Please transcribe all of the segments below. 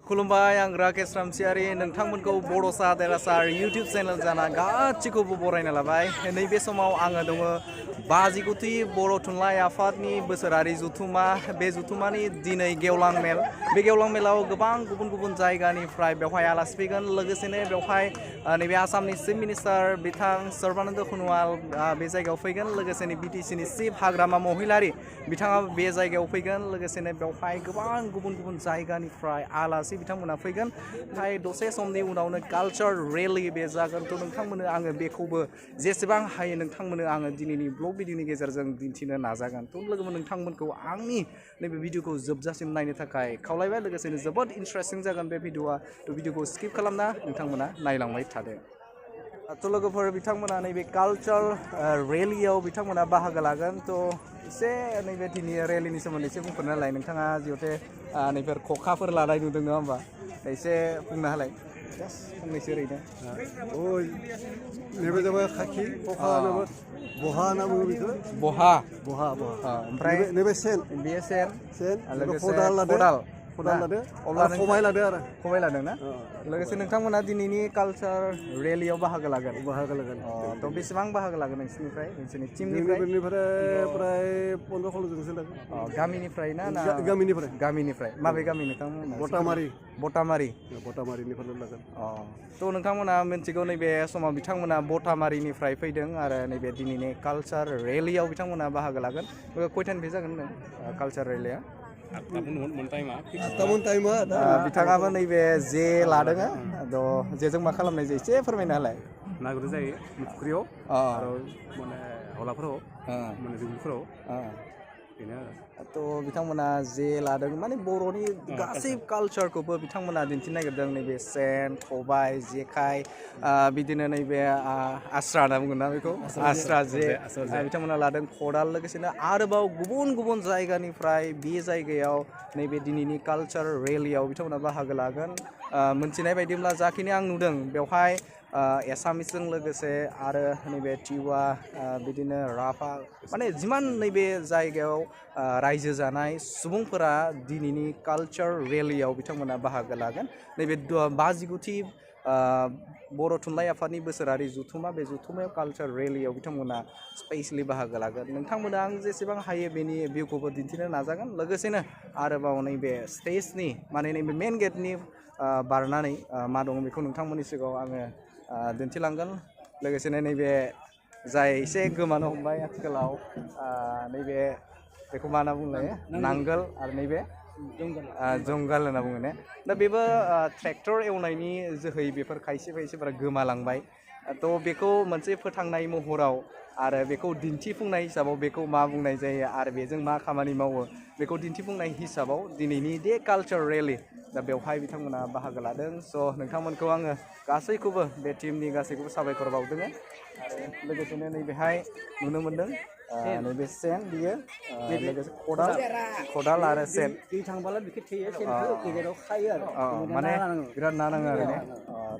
खुलुमबाय आं राकेश रामसियारि नोंथांमोनखौ बड'सा देरासार इउटिउब चेनेल जाना गासिखौबो बरायना लाबाय नैबे समाव आङो दङ बाजिगुथि बर' थुनलाइ आफादनि बोसोरारि जुथुमा बे जुथुमानि दिनै गेवलां मेल बे गेवलां मेलाव गोबां गुबुन गुबुन जायगानिफ्राय बेवहाय आलासि फैगोन लोगोसेनो बेवहाय नैबे आसामनि चिफ मिनिस्टार बिथां सर्बानन्द सन'वाल बे जायगायाव फैगोन लोगोसेनो बिटिसिनि चिफ हाग्रामा महिलारि बिथाङा बे जायगायाव फैगोन लोगोसेनो बेवहाय गोबां गुबुन गुबुन जायगानिफ्राय आलासि बिथांमोना फैगोन ओमफ्राय दसे समनि उनावनो कालचार रेलि बे जागोन थ' नोंथांमोननो आङो बेखौबो जेसेबां हायो नोंथांमोननो आङो दिनैनि ब्लग भिडिअनि गेजेरजों दिन्थिनो नाजागोन थ' लोगोमोन नोंथांमोनखौ आंनि नैबे भिडिअखौ जोबजासिम नायनो थाखाय खावलायबाय लोगोसेनो जोबोद इन्टारेस्टिं जागोन बे भिडिअआ थ' भिडिअखौ स्किप खालामना नोंथांमोना नायलांबाय थादो थ' लोगोफोर बिथांमोना नैबे कालचार रेलियाव बिथांमोना बाहागो लागोन थ' एसे नैबे दिनै रेलिनि सोमोन्दै एसे बुंफोरना होलाय नोंथाङा जिहेतु नैफोर खखाफोर लानाय नुदों नङा होमबा एसे बुंना होलाय फंनैसो ओरैनो नैबे जाबाय खाखि खखा होनोबा बहा होनना बुङो बेखौ बहा ओमफ्राय नैबे सेन बेयो सेन लोगोसे खदाल लादो अब्ला खबाइ लादो आरो खबाइ लादों ना लोगोसे नोंथांमोना दिनैनि कालचार रेलियाव बाहागो लागोन थ' बेसेबां बाहागो लागोन नोंसोरनि टिमनिफ्राय प्राय 15-16 जनसो लागोन गामिनिफ्राय ना गामिनिफ्राय माबे गामि नोंथांमोना बटामारिनिफ्राय लागोन थ' नोंथांमोना मिन्थिगौ नैबे समाव बिथांमोना बटामारिनिफ्राय फैदों आरो नैबे दिनैनि कालचार रेलियाव बिथांमोना बाहागो लागोन खयथानिफ्राय जागोन कालचार रेलिया बिथाङाबो नैबे जे लादों थ' जेजों मा खालामनाय जायो एसे फोरमायना होलाय ना गुरनाय जायो फुख्रियाव आरो माने हलाफोराव माने दुब्लिफोराव बेनो थ' बिथांमोना जे लादों माने बर'नि गासै कालचारखौबो बिथांमोना दिन्थिनो नागिरदों नैबे सेन खबाइ जेखाइ बिदिनो नैबे आस्रा होनना बुंगोन ना बेखौ आस्रा जे बिथांमोना लादों खदाल लोगोसेनो आरोबाव गुबुन गुबुन जायगानिफ्राय बे जायगायाव नैबे दिनैनि कालचार रेलियाव बिथांमोना बाहागो लागोन मोनथिनाय बायदिब्ला जाखिनि आं नुदों बेवहाय एसामिसजों लोगोसे आरो नैबे टिवा बिदिनो राभा माने जिमान नैबे जायगायाव रायजो जानाय सुबुंफोरा दिनैनि कालचार रेलियाव बिथांमोना बाहागो लागोन नैबे बाजिगुथि बर' थुनलाइ आफादनि बोसोरारि जुथुमा बे जुथुमायाव कालचार रेलियाव बिथांमोना स्पेसियेलि बाहागो लागोन नोंथांमोना आं जेसेबां हायो बेनि भिउखौबो दिन्थिनो नाजागोन लोगोसेनो आरोबाव नैबे स्टेजनि माने नैबे मेन गेटनि बारनानै मा दङ बेखौ नोंथांमोननि सिगाङाव आङो दिन्थिलांगोन लोगोसेनो नैबे जाय एसे गोमानो हमबाय आथिखालाव नैबे बेखौ मा होनना बुंलायो नांगोल आरो नैबे जंगाल होनना बुङो ने दा बेबो ट्रेक्टर एवनायनि जोहै बेफोर खायसेफोरा गोमालांबाय थ' बेखौ मोनसे फोथांनाय महराव आरो बेखौ दिन्थिफुंनाय हिसाबाव बेखौ मा बुंनाय जायो आरो बेजों मा खामानि मावो बेखौ दिन्थिफुंनाय हिसाबाव दिनैनि दे कालचार रेलि दा बेवहाय बिथांमोना बाहागो लादों स' नोंथांमोनखौ आङो गासैखौबो बे टिमनि गासैखौबो साबायखर बावदों आरो लोगोसेनो नैबेहाय नुनो मोन्दों नैबे सेन बियो लोगोसे खदाल आरो सेन माने बिराद ना नाङो आरो ने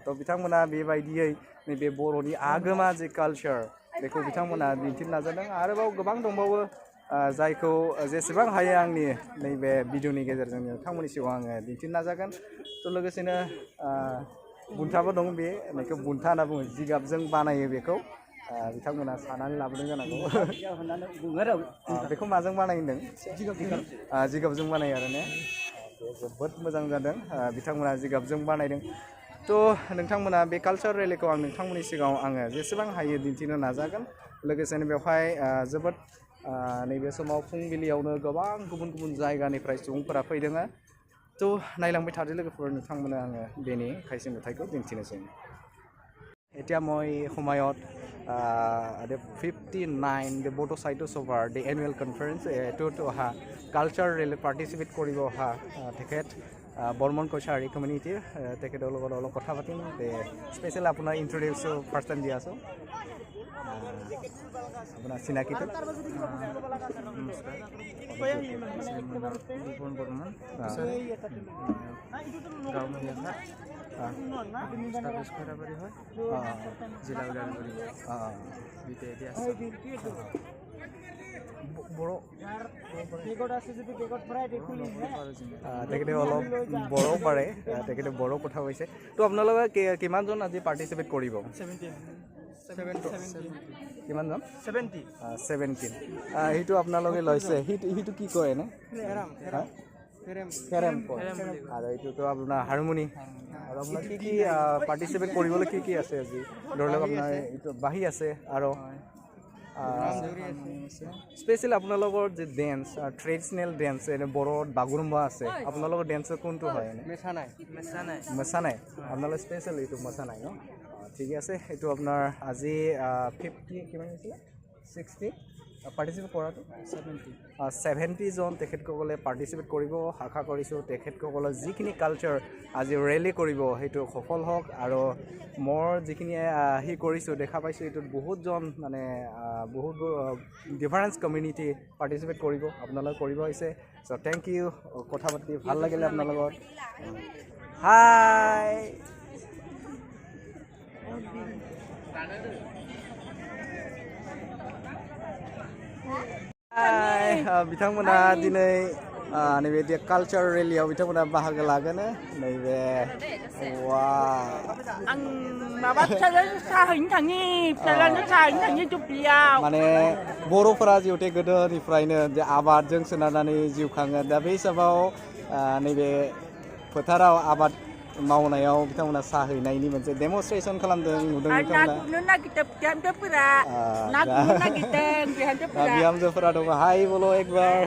थ' बिथांमोना बेबायदियै नैबे बर'नि आगोमा जे कालचार बेखौ बिथांमोना दिन्थिनो नाजादों आरोबाव गोबां दंबावो जायखौ जेसेबां हायो आंनि नैबे भिडिअनि गेजेरजों नोंथांमोननि सिगाङाव आङो दिन्थिनो नाजागोन थ' लोगोसेनो बुन्थाबो दं बेखौ बुन्था होनना बुङो जिगाबजों बानायो बेखौ बिथांमोना सानानै लाबोदों जानांगौ बेखौ माजों बानाय होनदों जिगाबजों बानायो आरो ने जोबोद मोजां जादों बिथांमोना जिगाबजों बानायदों थ' नोंथांमोना बे कालचार रेलिखौ आं नोंथांमोननि सिगाङाव आङो जेसेबां हायो दिन्थिनो नाजागोन लोगोसेनो बेवहाय जोबोद नैबे समाव फुंबिलियावनो गोबां गुबुन गुबुन जायगानिफ्राय सुबुंफोरा फैदों थ' नायलांबाय थादो लोगोफोर नोंथांमोननो आङो बेनि खायसे नुथायखौ दिन्थिनोसै এতিয়া মই সময়ত the 59 the Bodo Saitos over the annual conference এইটোত অহা কালচাৰ ৰেলি পাৰ্টিচিপেট কৰিব অহা তেখেত বৰ্মন কছাৰী কমিউনিটিৰ তেখেতৰ লগত অলপ কথা পাতিম স্পেচিয়েল আপোনাৰ ইন্ট্ৰডিউচ ফাৰ্ষ্ট টাইম দিয়া আছোঁ আপোনাৰ চিনাকিটো বড়ো কেকত আছে যদি কেকত ভৰাই দেখুলি তেখেতে অলপ বড়ো পাৰে তেখেতে বড়ো কথা কৈছে তো আপোনালোকে কিমানজন আজি পাৰ্টিচিপেট কৰিব কিমানজন 17 সেইটো আপোনালোকে লৈছে সেইটো কি কয় এনে কেৰেম কয় আৰু এইটোতো আপোনাৰ হাৰমনি আৰু আপোনাৰ কি পাৰ্টিচিপেট কৰিবলৈ কি আছে আজি ধৰি লওক আপোনাৰ এইটো বাঁহী আছে আৰু স্পেচিয়েলি আপোনালোকৰ যে ডেন্স ট্ৰেডিশ্যনেল ডেন্স এনে বড়োত বাগুৰুম্বা আছে আপোনালোকৰ ডেন্সৰ কোনটো হয় এনে মেচা নাই আপোনালোকৰ স্পেচিয়েল এইটো মেচা নাই ন ঠিকে আছে এইটো আপোনাৰ আজি 50 কিমান হৈছিলে 60 পাৰ্টিচিপেট কৰাটো 70জন তেখেতসকলে পাৰ্টিচিপেট কৰিব আশা কৰিছোঁ তেখেতসকলৰ যিখিনি কালচাৰ আজি ৰেলী কৰিব সেইটো সফল হওক আৰু মোৰ যিখিনি সি কৰিছোঁ দেখা পাইছোঁ এইটোত বহুতজন মানে বহুত ডিফাৰেঞ্চ কমিউনিটি পাৰ্টিচিপেট কৰিব আপোনালোকে কৰিব হৈছে চ' থেংক ইউ কথা পাতি ভাল লাগিলে আপোনাৰ লগত হাই बिथांमोना दिनै नैबे कालचार रेलियाव बिथांमोना बाहागो लागोन नैबे वा आं माबा साहैनो थाङो दुब्लियाव माने बर'फोरा जिहेतु गोदोनिफ्रायनो जे आबादजों सोनारनानै जिउ खाङो दा बे हिसाबाव नैबे फोथाराव आबाद मावनायाव बिथांमोना साहैनायनि मोनसे डेमनस्ट्रेसन खालामदों नुदों बिहामजोफोरा दङ हाय बोलो एकबार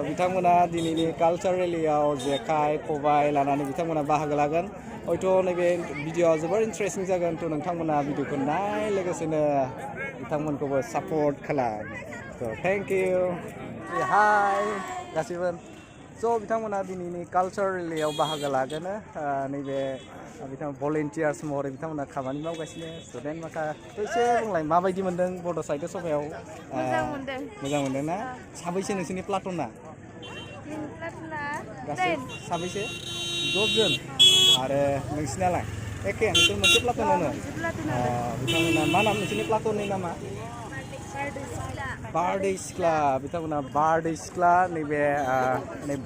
बिथांमोना दिनैनि कालचार रेलियाव जेखाइ खबाइ लानानै बिथांमोना बाहागो लागोन हयथ' नैबे भिडिअ'आ जोबोर इन्टारेस्टिं जागोन थ' नोंथांमोना भिडिअ'खौ नाय लोगोसेनो बिथांमोनखौबो सापर्ट खालाम थ' थेंक इउ हाय गासिबो स' बिथांमोना दिनैनि कालचार रेलियाव बाहागो लागोन नैबे बिथां भलेन्टियार्स महरै बिथांमोना खामानि मावगासिनो स्टुडेन्ट माखा एसे बुंलाय माबायदि मोन्दों बड' साहित्य सभायाव मोजां मोन्दों ना साबैसे नोंसोरनि प्लाटना गासै साबैसे 10 जन आरो नोंसिनालाय एखे नोंसोर मोनसे प्लाटनावनो बिथांमोना मा नाम नोंसोरनि प्लाटननि नामा बारदै सिख्ला बिथांमोना बारदै सिख्ला नैबे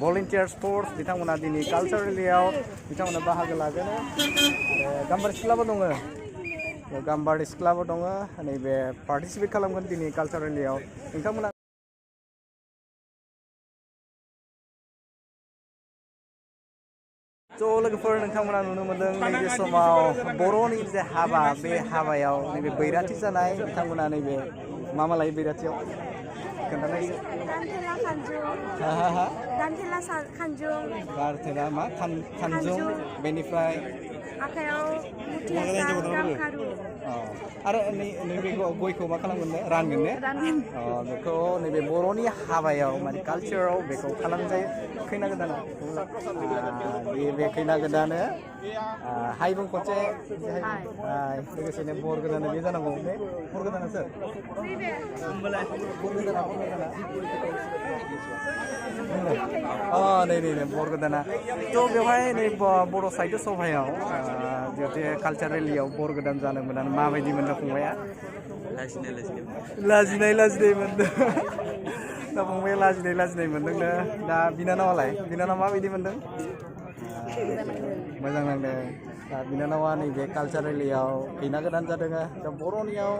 भलेन्टियार्स फर्स बिथांमोना दिनै कालचार रेलियाव बिथांमोना बाहागो लागोन आरो गाम्बारि सिख्लाबो दङ गाम्बारि सिख्लाबो दङ नैबे पार्टिसिपेट खालामगोन दिनै कालचार रेलियाव नोंथांमोना ज' लोगोफोर नोंथांमोना नुनो मोन्दों नैबे समाव बर'नि जे हाबा बे हाबायाव नैबे बैराथि जानाय बिथांमोना नैबे मा लायो बैराथियाव खोन्थानाय दानथेला मा खानजुं बेनिफ्राय आखायाव गामखारु आरो नैबे गयखौ मा खालामगोन रानगोन ने बेखौ नैबे बर'नि हाबायाव माने कालचाराव बेखौ खालामजायो खैना गोदाना बे खैना गोदानो हाय बुं खनसे लोगोसेनो बर गोदाना बे जानांगौ बे बर गोदाना सोर नै बर गोदाना थ' बेवहाय नै बर' साहित्य सभायाव जिहेतु कालचार रेलियाव बर गोदान जानो मोननानै माबायदि मोनदों फंबाया लाजिनाय मोनदों दा फंबाया लाजिनाय मोनदों दा बिनानावालाय बिनानावा माबायदि मोनदों मोजां नांदों बिनानावा नैबे कालचार रेलियाव खैना गोदान जादों दा बर'नियाव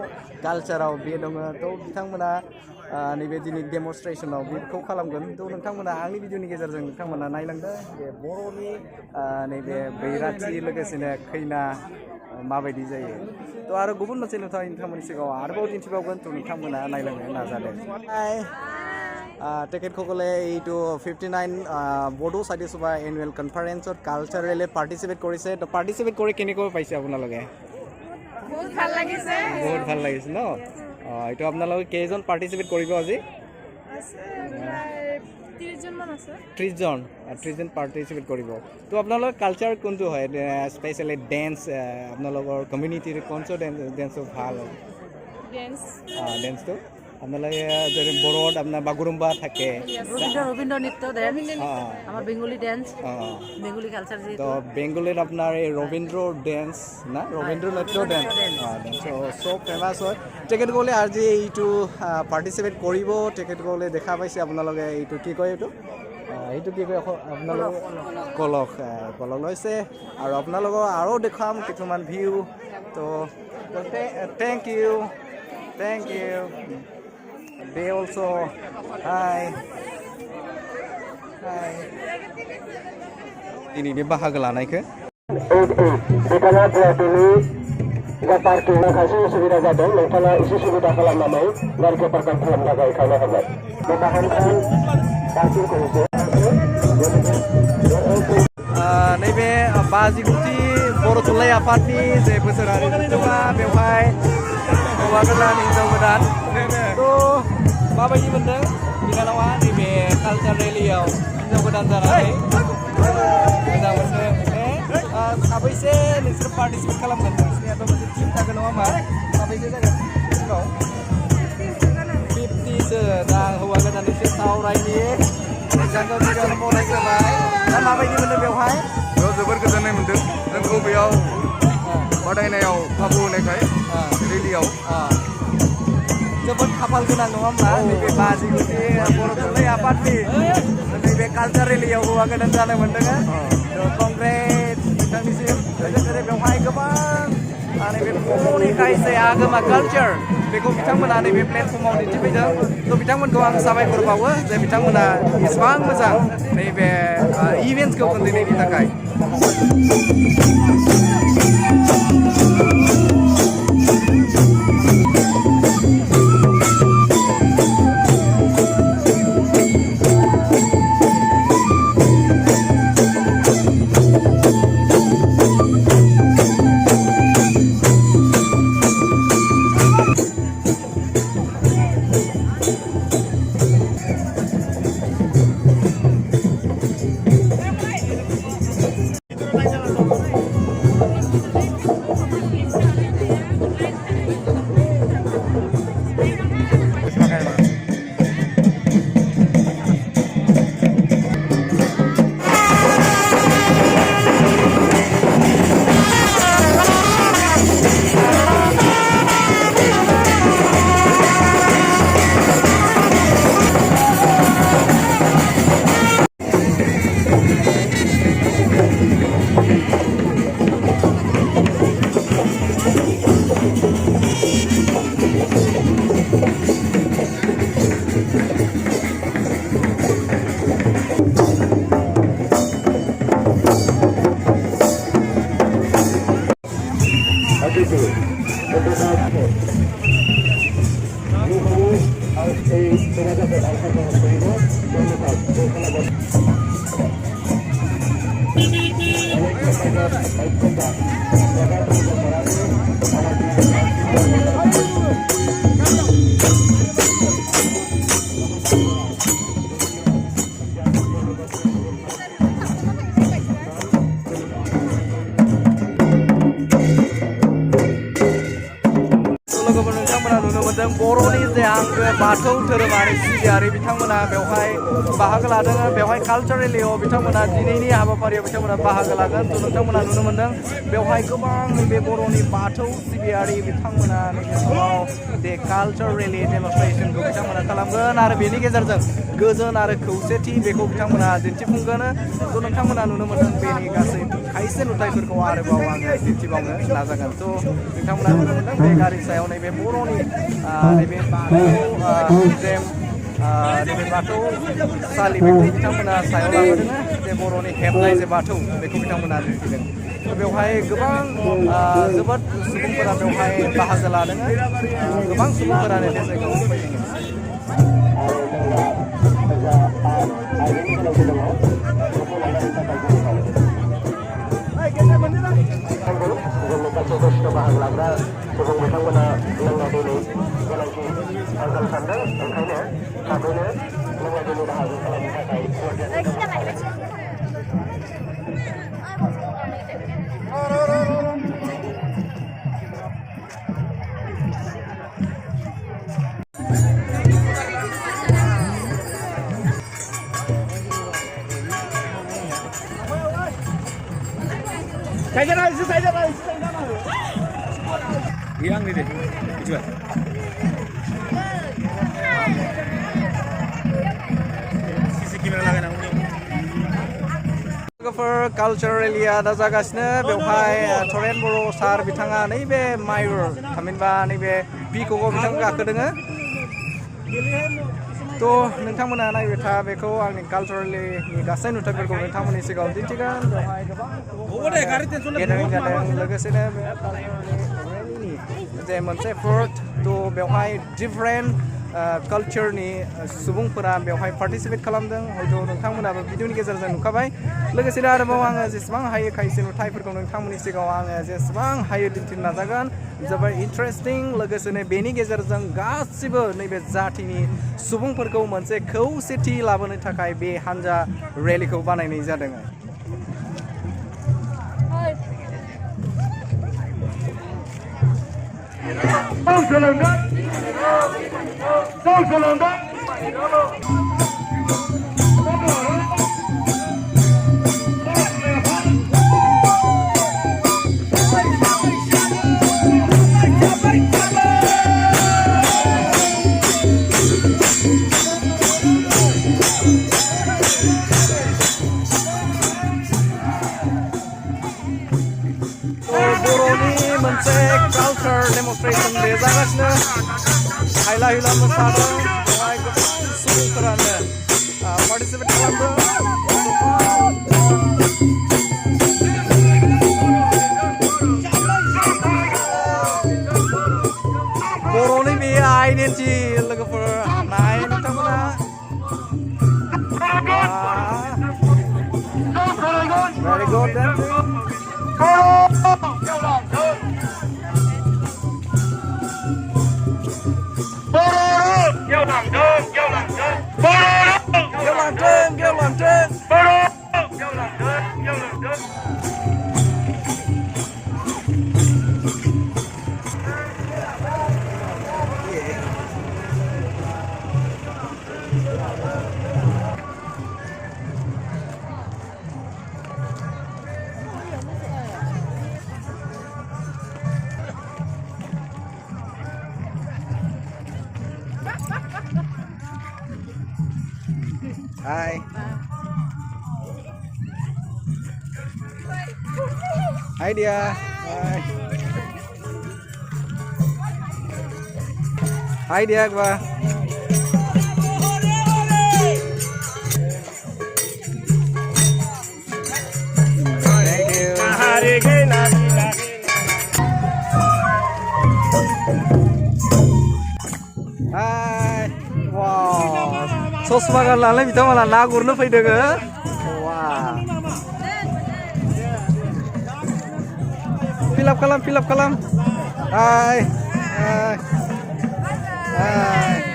कालचाराव बे दङ थ' बिथांमोना नैबे दिनै डेमनस्ट्रेसनाव बेखौ खालामगोन थ' नोंथांमोना आंनि भिडिअनि गेजेरजों नोंथांमोना नायलांदों बे बर'नि नैबे बैराथि लोगोसेनो खैना माबायदि जायो थ' आरो गुबुन मोनसे नोंथांमोननि सिगाङाव आरोबाव दिन्थिबावगोन थ' नोंथांमोना नायलांनो नाजादों তেখেতসকলে এইটো 59 বড়ো সাহিত্য সভা এনুৱেল কনফাৰেন্সত কালচাৰ ৰেলীত পাৰ্টিচিপেট কৰিছে তো পাৰ্টিচিপেট কৰি কেনেকৈ পাইছে আপোনালোকে বহুত ভাল লাগিছে ন এইটো আপোনালোকে কেইজন পাৰ্টিচিপেট কৰিব আজি 30 জন পাৰ্টিচিপেট কৰিব তো আপোনালোকৰ কালচাৰ কোনটো হয় স্পেচিয়েলি ডেন্স আপোনালোকৰ কমিউনিটিৰ কোনটো ডেন্স ভাল ডেন্সটো আপোনালোকে যেনে বড়োত আপোনাৰ বাগুৰুম্বা থাকে রবীন্দ্র নৃত্য ড্যান্স আমার বেঙ্গলি ড্যান্স বেঙ্গলি কালচার তো বেংগলীত আপোনাৰ এই ৰবীন্দ্ৰ ডেন্স না ৰবীন্দ্ৰ নৃত্য ডেন্স চব ফেমাছ হয় তেখেতসকলে আজি এইটো পাৰ্টিচিপেট কৰিব তেখেতসকলে দেখা পাইছে আপোনালোকে এইটো কি কয় এইটো কি কয় আপোনালোকে কলক লৈছে আৰু আপোনালোকক আৰু দেখুৱাম কিছুমান ভিউ তো thank you they also hi ini dia bahagia लानायखौ बेखाना गुवाहाटीनि जा पार्किं माखासे उसुबिदा जादों नोंथाङा एसे सुबिदा खालामनानै गारिखौ पार्किं खालामनो थाखाय खावलाय हरबाय बेखायनो पार्किंखौ एसे नैबे बाजिगुथि बर' थुनलाइ आफादनि जे बोसोरारि जथुम्मा बेवहाय हौवा गोदान हिनजाव गोदान थ' माबायदि मोनदों बिनानावा नैबे कालचार रेलियाव हिनजाव गोदान जानानै मोजां मोनदों साबैसे नोंसोर पार्टिसिपेट खालामगोन नोंसिनियाथ' मोनसे टिम थागोन नङा होमबा साबैसे जागोन टिमाव 50सो दा हौवा गोदान एसे सावरायनि नोंथांखौ गिबियावनो बरायग्रोबाय दा माबायदि मोनदों बेवहाय जोबोर गोजोननाय मोन्दों जोंखौ बेयाव बादायनायाव खाबु होनायखाय रेलियाव जोबोद खाफाल गोनां नङा होमबा नैबे बाजिगुथि बर' थुनलाइ आफादनि नैबे कालचार रेलियाव हौवा गोदान जानो मोन्दों कंग्रेट नोंथांनिसिम लोगोसे बेवहाय गोबां नैबे बर'नि खायसे आगोमा कालचार बेखौ बिथांमोना नैबे प्लेटफर्माव दिन्थिफैदों थ' बिथांमोनखौ आं साबायखर बावो जे बिथांमोना एसेबां मोजां नैबे इभेन्टखौ खुंनायनि थाखाय बर'नि जे आंगो बाथौ धोरोमारि सिबियारि बिथांमोना बेवहाय बाहागो लादों बेवहाय कालचार रेलियाव बिथांमोना दिनैनि हाबाफारियाव बिथांमोना बाहागो लागोन थ' नोंथांमोना नुनो मोन्दों बेवहाय गोबां नैबे बर'नि बाथौ सिबियारि बिथांमोना नैबे समाव बे कालचार रेलि डेमनस्ट्रेसनखौ बिथांमोना खालामगोन आरो बेनि गेजेरजों गोजोन आरो खौसेथि बेखौ बिथांमोना दिन्थिफुंगोन थ' नोंथांमोना नुनो मोन्दों बेनि गासै खायसे नुथायफोरखौ आरोबाव आङो दिन्थिबावनो नाजागोन थ' नोंथांमोना नुनो मोन्दों बे गारि सायाव नैबे बर'नि नैबे बाथौ जे नैबे बाथौ सालि बेखौ बिथांमोना सायाव लाबोदों जे बर'नि हेबनाय जे बाथौ बेखौ बिथांमोना दिन्थिदों बेवहाय गोबां जोबोद सुबुंफोरा बेवहाय बाहागो लादों गोबां सुबुंफोरानो बे जायगायाव फैदों बाहागो लाग्रा सुबुं बिथांमोना लोंना दैनि गोनांथि आंखाल सानदों ओंखायनो थाबैनो लोंना दैनि बाहागो खालामनो थाखाय Iya nih deh. Coba. Sisi gimana lagi nang लोगोफोर कालचारेल दा जागासिनो बेवहाय थरेन बर' सार बिथाङा नैबे मायुर थामहिनबा नैबे पिककआव बिथां गाखोदोङो थ' नोंथांमोना नायबाय था बेखौ आंनि कालचारेलनि गासै नुथायफोरखौ नोंथांमोननि सिगाङाव दिन्थिगोन बेवहाय गोबां गेदारिं जादों लोगोसेनो बे कालचारेलनि जे मोनसे फोर्थ थ' बेवहाय डिफारेन्ट कालचारनि सुबुंफोरा बेवहाय पार्टिसिपेट खालामदों हयथ' नोंथांमोनाबो भिडिअनि गेजेरजों नुखाबाय लोगोसेनो आरोबाव आङो जेसेबां हायो खायसे नुथायफोरखौ नोंथांमोननि सिगाङाव आङो जेसेबां हायो दिन्थिनो नाजागोन जोबोर इन्टारेस्टिं लोगोसेनो बेनि गेजेरजों गासिबो नैबे जाथिनि सुबुंफोरखौ मोनसे खौसेथि लाबोनो थाखाय बे हान्जा रेलिखौ बानायनाय जादों बर'नि मोनसे कालचार डेमनस्ट्रेसन बे जागासिनो हायला हुइला मोसादों बेवहाय गोबां सुबुंफोरानो पार्टिसिपेट खालामदों बर'नि बे आइडेन्टिटि लोगोफोर नाय नोंथांमोना very good dancing Hi. Hi dia. Hi. Hi dia gua. Thank you. Hi. Wow. ससमा गाननानै बिथांमोना ना गुरनो फैदों वा फिलाप खालाम हाय हाय हाय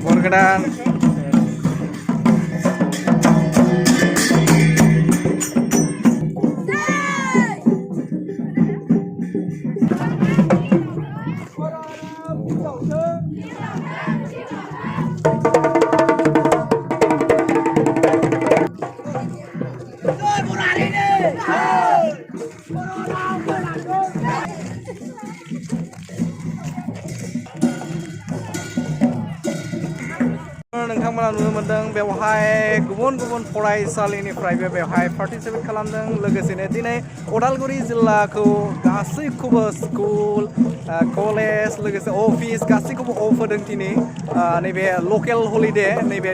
Borgedan नोंथांमोना नुनो मोनदों बेवहाय गुबुन गुबुन फरायसालिनिफ्रायबो बेवहाय पार्टिसिपेट खालामदों लोगोसेनो दिनै उदालगुरि जिल्लाखौ गासैखौबो स्कुल कलेज लोगोसे अफिस गासैखौबो अफ होदों दिनै नैबे लकेल हलिडे नैबे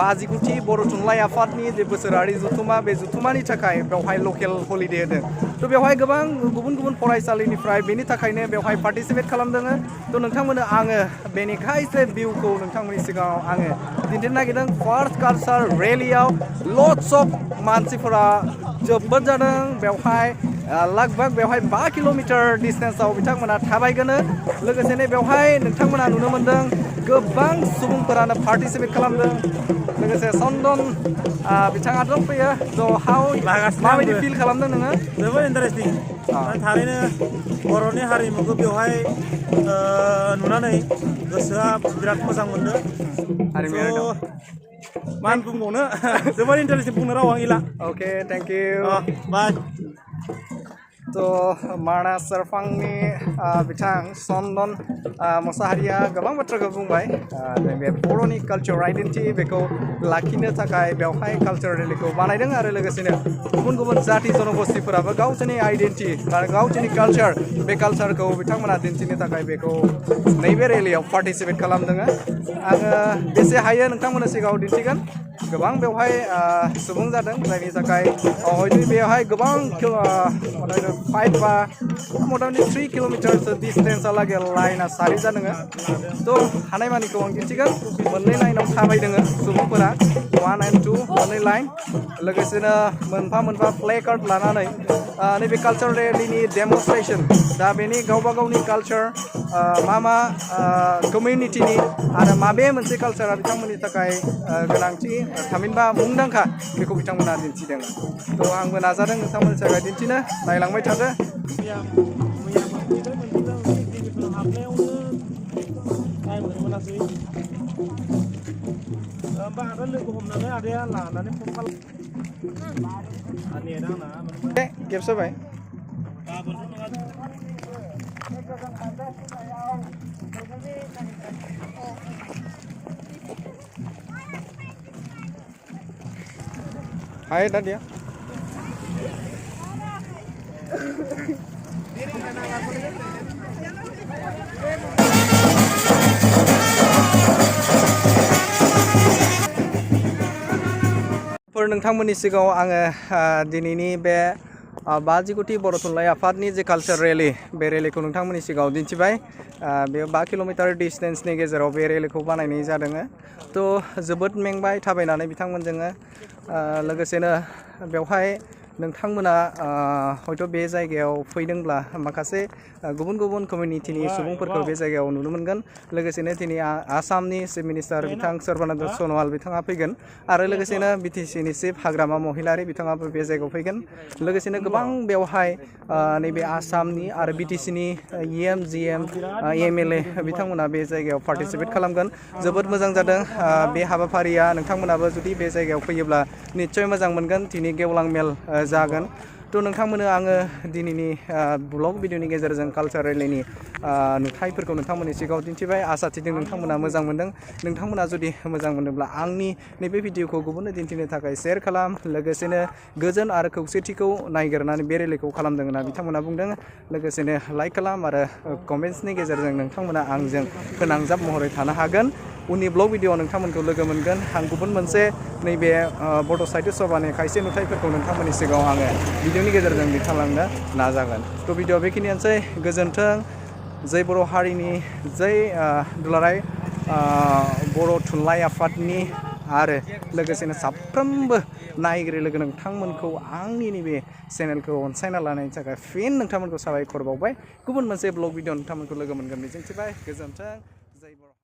59थि बर' थुनलाइ आफादनि जे बोसोरारि जथुमा बे जथुमानि थाखाय बेवहाय लकेल हलिडे होदों थ' बेवहाय गोबां गुबुन गुबुन फरायसालिनिफ्राय बेनि थाखायनो बेवहाय पार्टिसिपेट खालामदों थ' नोंथांमोननो आङो बेनि खायसे भिउखौ नोंथांमोननि सिगाङाव आङो दिन्थिनो नागिरदों फार्स्ट कालचार रेलियाव लट्स अफ मानसिफोरा जोबोद जादों बेवहाय लगभग बेवहाय 5 किल'मिटार डिस्टेन्सआव बिथांमोना थाबायगोनो लोगोसेनो बेवहाय नोंथांमोना नुनो मोन्दों गोबां सुबुंफोरानो पार्टिसिपेट खालामदों लोगोसे चन्दन बिथाङा दंफैयो स' माबायदि फिल खालामदों नोङो जोबोद इन्टारेस्टिं थारैनो बर'नि हारिमुखौ बेवहाय नुनानै गोसोआ बिराद मोजां मोनदों मा बुंबावनो जोबोद इन्टारेस्टिं बुंनो रावा गैला अके थेंक इउ बाय तो मानास सेरफांनि बिथां चन्दन मोसाहारिया गोबां बाथ्राखौ बुंबाय बे बर'नि कालचार आइडेन्टिटि बेखौ लाखिनो थाखाय बेवहाय कालचार रेलिखौ बानायदों आरो लोगोसेनो गुबुन गुबुन जाति जनगोष्ठीफोराबो गावसोरनि आइडेन्टिटि आरो गावसोरनि कालचार बे कालचारखौ बिथांमोना दिन्थिनो थाखाय बेखौ नैबे रेलियाव पार्टिसिपेट खालामदों आङो बेसे हायो नोंथांमोननि सिगाङाव दिन्थिगोन गोबां बेवहाय सुबुं जादों जायनि थाखाय हयथ' बेवहाय गोबां 5 बा मटामटि 3 किल'मिटारसो डिस्टेन्सहालागै लाइना सारि जादों थ' हानायमानिखौ आं दिन्थिगोन मोननै लाइनाव थाबायदों सुबुंफोरा 1 and 2 मोननै लाइन लोगोसेनो मोनफा मोनफा प्ले कार्ड लानानै नैबे कालचार रेलिनि डेमनस्ट्रेसन दा बेनि गावबा गावनि कालचार मा कमिउनिटिनि आरो माबे मोनसे कालचारा बिथांमोननि थाखाय गोनांथि थामहिनबा मुंदांखा बेखौ बिथांमोना दिन्थिदों थ' आंबो नाजादों नोंथांमोननि थाखाय दिन्थिनो नायलांबाय थादो खेबसे बाय हाय दादिया नोंथांमोननि सिगाङाव आङो दिनैनि बे 5 कोटि बर' थुनलाइ आफादनि जे कालचार रेलि बे रेलिखौ नोंथांमोननि सिगाङाव दिन्थिबाय बेयो 5 किल'मिटार डिस्टेन्सनि गेजेराव बे रेलिखौ बानायनाय जादों थ' जोबोद मेंबाय थाबायनानै बिथांमोनजों लोगोसेनो बेवहाय नोंथांमोना हयथ' बे जायगायाव फैदोंब्ला माखासे गुबुन गुबुन कमिउनिटिनि सुबुंफोरखौ बे जायगायाव नुनो मोनगोन लोगोसेनो दिनै आसामनि चिफ मिनिस्टार बिथां सर्बानन्द सन'वाल बिथाङा फैगोन आरो लोगोसेनो बिटिसिनि चिफ हाग्रामा महिलारि बिथाङाबो बे जायगायाव फैगोन लोगोसेनो गोबां बेवहाय नैबे आसामनि आरो बिटिसिनि EM GM MLA बिथांमोना बे जायगायाव पार्टिसिपेट खालामगोन जोबोद मोजां जादों बे हाबाफारिया नोंथांमोनाबो जुदि बे जायगायाव फैयोब्ला निस्सय मोजां मोनगोन दिनै गेवलां मेल जागोन थ' नोंथांमोननो आङो दिनैनि ब्लग भिडिअनि गेजेरजों कालचार रेलिनि नुथायफोरखौ नोंथांमोननि सिगाङाव दिन्थिबाय आसा थिदों नोंथांमोना मोजां मोनदों नोंथांमोना जुदि मोजां मोनोब्ला आंनि नैबे भिडिअखौ गुबुननो दिन्थिनो थाखाय शेयार खालाम लोगोसेनो गोजोन आरो खौसेथिखौ नागिरनानै बे रेलिखौ खालामदों होनना बिथांमोना बुंदों लोगोसेनो लाइक खालाम आरो कमेन्ट्सनि गेजेरजों नोंथांमोना आंजों फोनांजाब महरै थानो हागोन उननि ब्लग भिडिअआव नोंथांमोनखौ लोगो मोनगोन आं गुबुन मोनसे नैबे बड' साहित्य सभानि खायसे नुथायफोरखौ नोंथांमोननि सिगाङाव आङो भिडिअनि गेजेरजों दिन्थिलांनो नाजागोन थ' भिडिअ बेखिनियानोसै गोजोन्थों जै बर' हारिनि जै दुलाराय बर' थुनलाइ आफादनि आरो लोगोसेनो साफ्रोमबो नायगिरि लोगो नोंथांमोनखौ आंनि नैबे चेनेलखौ अनसायना लानायनि थाखाय फिन नोंथांमोनखौ साबायखर बावबाय गुबुन मोनसे ब्लग भिडिअ नोंथांमोनखौ लोगो मोनगोन मिजिंथिबाय गोजोन्थों